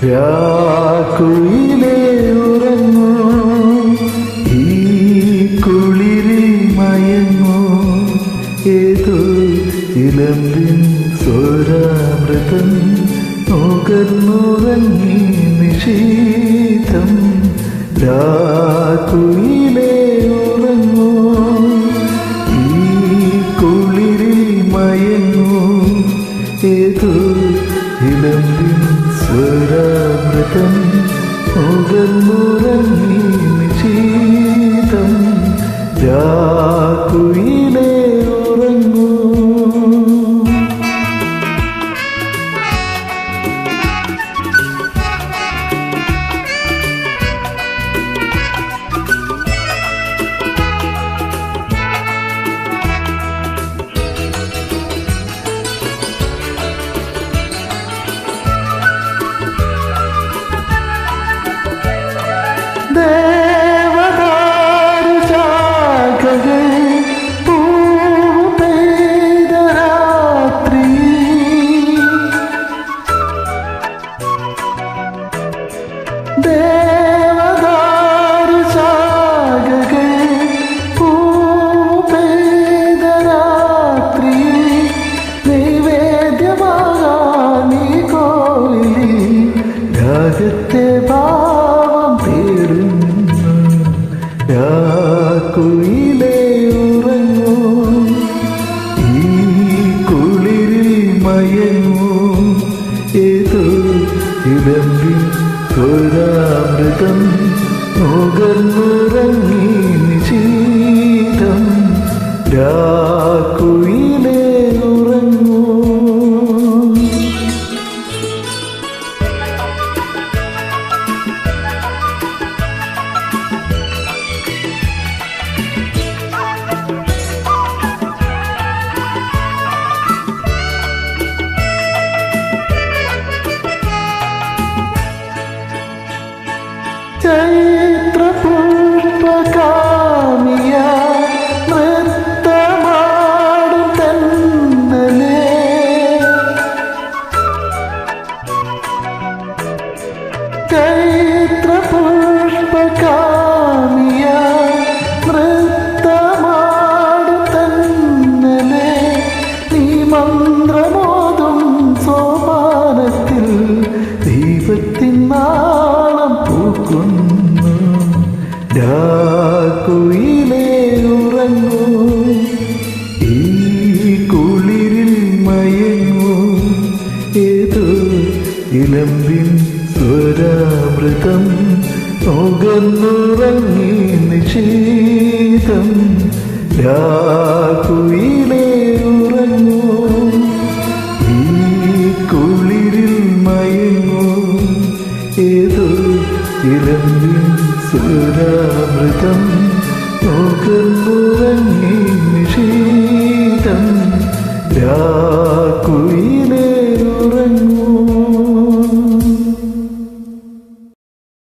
രാക്കുയിലേ ഉറങ്ങൂ, ഈ കുളിരിൽ മയങ്ങൂ, ഏതോ ഇലമ്പിൻ സ്വരാമൃതം നുകർന്നുറങ്ങി നിശീതം. രാക്കുയിലേ ഉറങ്ങൂ, ഈ കുളിരിൽ മയങ്ങൂ, ഏതോ ഇലമ്പിൻ സ്വരാമൃതം നുകർന്നുറങ്ങി നിശീതം. രാക്കുയിലേ ഉറങ്ങൂ. രാഗത്തെ ഭാവം തേടുന്നു, രാക്കുയിലേ ഉറങ്ങൂ, ഈ കുളിരിൽ മയങ്ങൂ, ഏതോ ഇലമ്പിൻ സ്വരാമൃതം നുകർന്നുറങ്ങി നിശീതം. രാക്കുയിലേ ഉറങ്ങൂ. ചൈത്രപുഷ്പകാമിയ നൃത്തമാടും തന്നലേ, ചൈത്രപുഷ്പകാമിയ നൃത്തമാടും തന്നലേ, നീ മന്ത്രമോതും സോപാനത്തിൽ ദീപത്തിൻ നാളം പൂക്കുന്നു. രാക്കുയിലേ ഉറങ്ങൂ, ഈ കുളിരിൽ മയങ്ങൂ, ഏതോ ഇലമ്പിൻ സ്വരാമൃതം നുകർന്നുറങ്ങി നിശീതം. രാക്കുയിലേ ഉറങ്ങൂ, ഈ കുളിരിൽ മയങ്ങൂ, ഏതോ ഇലമ്പിൻ സ്വരാമൃതം നുകർന്നുറങ്ങി നിശീതം. രാക്കുയിലേ